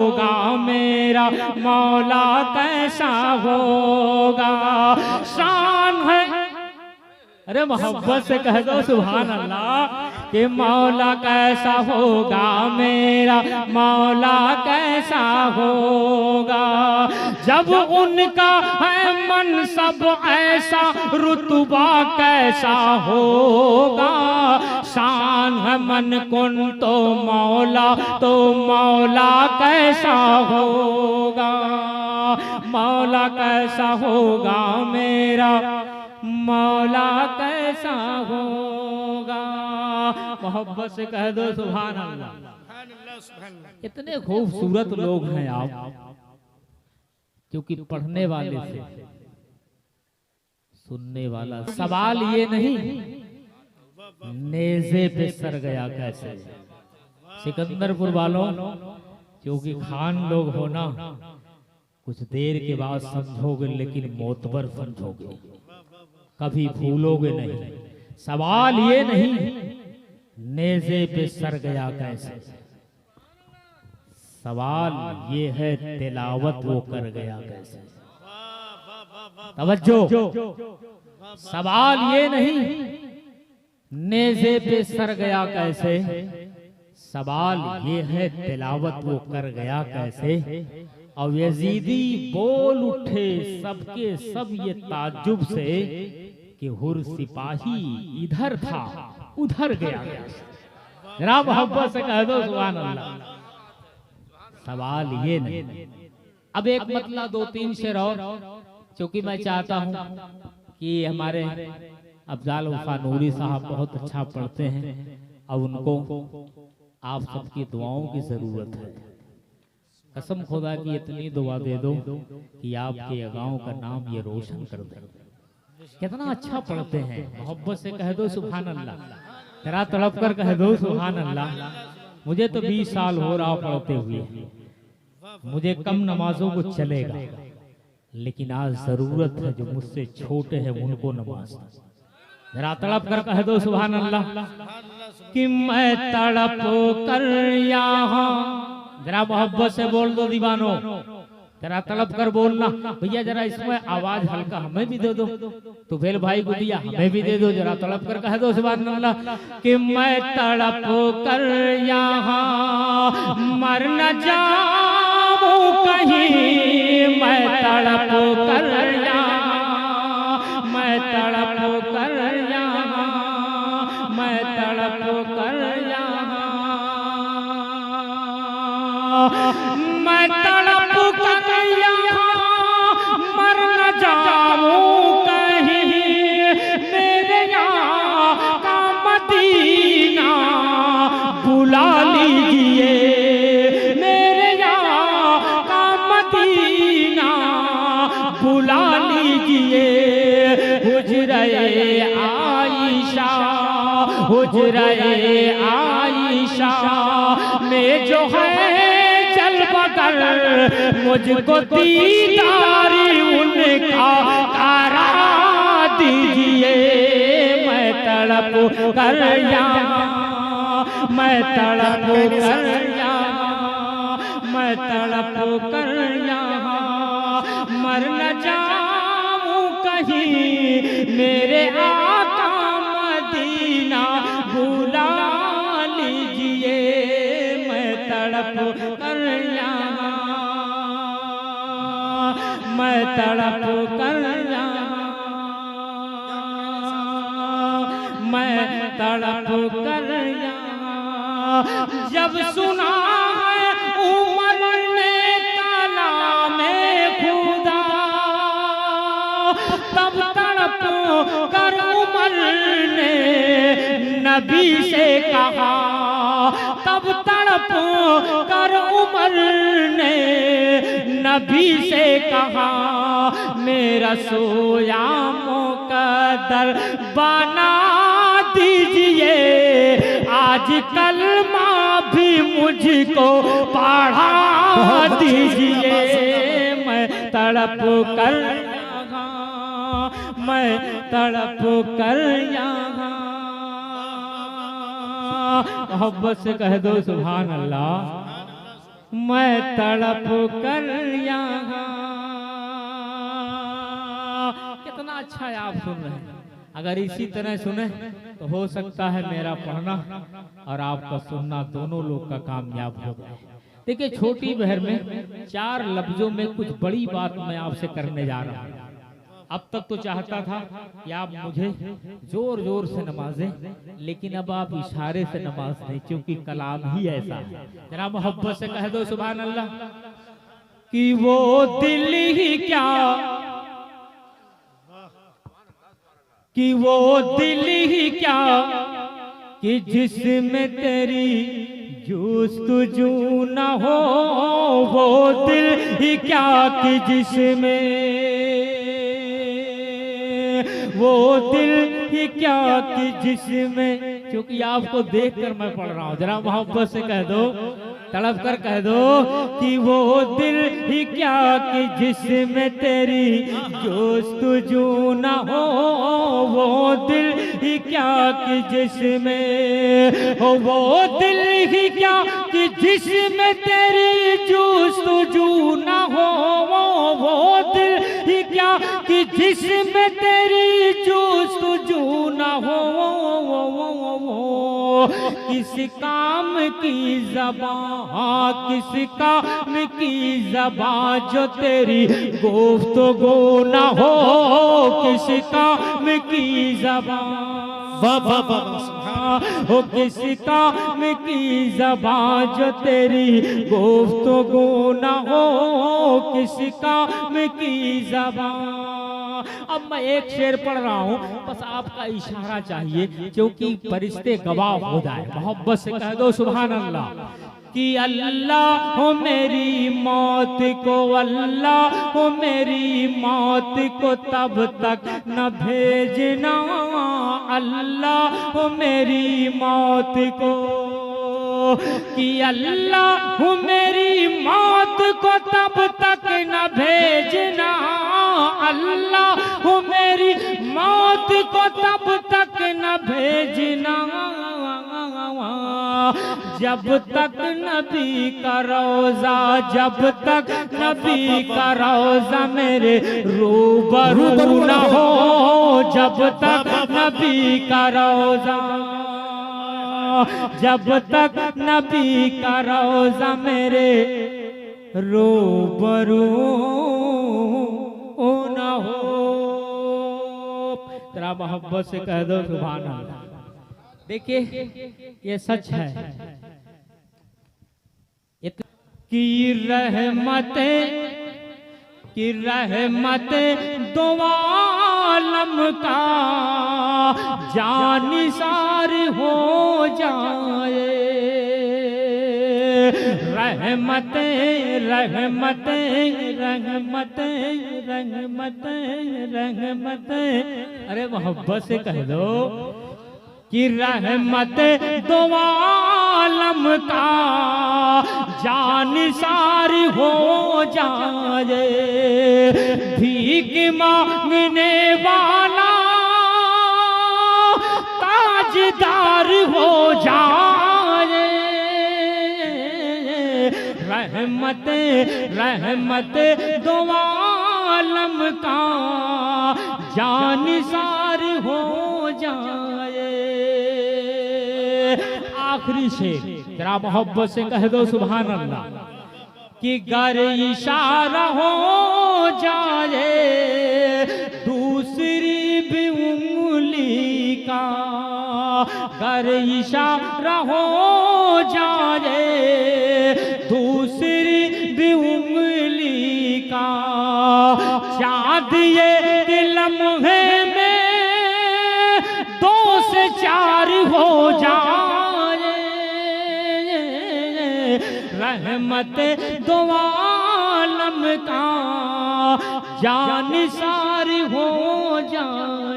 होगा मेरा मौला कैसा होगा। शान है, अरे मोहब्बत से कह दो सुभान अल्लाह कि मौला कैसा होगा मेरा मौला कैसा होगा। जब उनका है मनसब ऐसा रुतबा कैसा होगा। शान है मन कुन तो मौला कैसा होगा। मौला कैसा होगा मेरा मौला कैसा होगा। मोहब्बत से कह दो सुभान अल्लाह। इतने खूबसूरत लोग हैं आप, क्योंकि पढ़ने वाले से सुनने वाला। सवाल ये नहीं नेज़े पे सर गया कैसे। सिकंदरपुर वालों, क्योंकि खान लोग हो ना, कुछ देर के बाद समझोगे लेकिन मोतबर समझोगे, कभी भूलोगे नहीं। सवाल ये नहीं नेज़े पे सर गया कैसे, सवाल ये है तिलावत वो कर गया कैसे। तवज्जो, सवाल ये नहीं नेज़े पे सर गया कैसे, सवाल ये है तिलावत वो कर गया कैसे। और यजीदी बोल उठे सबके सब ये ताज्जुब से कि हुर सिपाही इधर था उधर गया। जरा मोहब्बत से कह दो सुभान अल्लाह। सवाल ये नहीं। अब एक मतलब दो तीन शेर और, क्योंकि मैं चाहता हूं कि हमारे अफजाल वफा नूरी साहब बहुत अच्छा पढ़ते हैं, अब उनको आप सबकी दुआओं की जरूरत है। कसम खुदा की इतनी दुआ दे दो कि आपके गांव का नाम ये रोशन कर दे। कितना अच्छा पढ़ते हैं। मोहब्बत से कह दो सुभान अल्लाह। तेरा तड़प कर कह दो सुभान अल्लाह। मुझे तो 20 साल हो रहा पढ़ते हुए, मुझे कम नमाजों को चलेगा, लेकिन आज जरूरत है जो मुझसे छोटे हैं उनको नमाज। जरा तड़प कर कह दो सुभान अल्लाह कि मैं तड़प कर यहाँ। जरा मोहब्बत से बोल दो दीवानो, जरा तड़प कर बोलना। भैया जरा इसमें आवाज हल्का हमें भी दे दो, तो भेल भाई को दिया हमें भी दे दो। जरा तड़प कर कह दो सुभान अल्लाह कि मैं तड़प कर यहाँ मर न जाऊं कहीं। मैं तड़प कर यहाँ, मैं तड़प कर यहाँ, मैं तड़प कर यहाँ, मैं तड़प कर यहाँ मर न जाऊं कहीं। मेरे यहाँ का मदीना बुला लीजिए, मेरे यहाँ का मदीना बुला लीजिए। हुजरे आयशा, हुजरे आयशा में जो है मुझको दीदारी उनका करा दीजिए। मैं तड़प कर यहाँ, मैं तड़प कर यहाँ, मैं तड़प कर यहाँ मर न जाऊं कहीं। मेरे आका मदीना बुला लीजिए। मैं तड़प कर यहाँ, मैं तड़प कर यहाँ, मैं तड़प कर यहाँ। जब सुना है उमर ने कलामे खुदा, तब तड़प कर उमर ने नबी से कहा। तब तड़प कर उमर ने नबी से कहा। मेरा सोया मुकद्दर बना दीजिए। आज कलमा भी मुझको पढ़ा दीजिए। मैं तड़प कर यहाँ, मैं तड़प कर यहाँ। मोहब्बत से कह दो सुभान अल्लाह। मैं तड़प कर यहाँ। कितना अच्छा है, आप सुन रहे हैं। अगर इसी तरह सुने तो हो सकता है मेरा पढ़ना और आपका सुनना दोनों लोग का कामयाब हो जाए। देखिए, छोटी बहर में 4 लफ्जों में कुछ बड़ी बात मैं आपसे करने जा रहा हूँ। अब तक तो चाहता था कि आप मुझे जोर जोर से नमाजें, लेकिन अब आप इशारे से नमाज दें, क्योंकि कलाम ही ऐसा है। जरा मोहब्बत से कह दो सुभान अल्लाह। कि वो दिल ही क्या, कि वो दिल ही क्या कि जिसमें तेरी जुस्तजू न हो, वो दिल ही क्या कि जिसमें, वो दिल ही क्या कि जिसमें, क्योंकि आपको देखकर मैं पढ़ रहा हूँ, जरा मोहब्बत से कह दो, तड़प कर कह दो कि वो दिल ही क्या कि जिसमें तेरी जुस्तजू न हो, वो दिल ही क्या कि जिसमें, वो दिल ही क्या कि जिसमें तेरी जुस्तजू न हो, वो दिल ही क्या कि जिसमें तेरी जुस्तजू न हो, किस काम की ज़बां, किस काम की ज़बां जो तेरी गुफ्तगू न हो, किस काम की ज़बां, हो किस काम की ज़बां जो तेरी गुफ्तगू न हो, किस काम की ज़बां। अब मैं एक शेर पढ़ रहा हूँ, बस आपका इशारा चाहिए, क्योंकि फरिश्ते गवाह हो जाए। मोहब्बत से कह दो सुभान अल्लाह। कि अल्लाह हो मेरी मौत को, अल्लाह हो मेरी मौत को तब तक न भेजना, अल्लाह हो मेरी मौत को, कि अल्लाह हो मेरी मौत को तब तक न भेजना, अल्लाह हो मेरी मौत को तब तक न भेजना, जब तक नबी का रोजा, जब तक नबी का रोजा मेरे रूबरू न हो, जब तक नबी का रोजा, जब तक नबी का रोजा मेरे रूबरू न हो। तेरा मोहब्बत से कह दो सुभान अल्लाह। देखिए, ये सच है कि रहमत दो आलम का जानिसार हो जाए, रहमत रहमत रहमत रहमत रहमत, अरे मोहब्बत से कह दो कि रहमत दो आलम का जानिसार हो जाए, भीख मांगने वाला ताजदार हो जाए, रहमत रहमत दो आलम का जानिसार हो जाए। आखिरी शेर, जरा मोहब्बत से कह दो सुभान अल्लाह। कि गर इशारा हो जाए दूसरी भी उंगली का, गर इशारा हो जाए दूसरी भी उंगली का, चाँद ये कि लम्हे में 2 से 4 हो जाए, रहमत दो आलम का जानिसार हो जाए।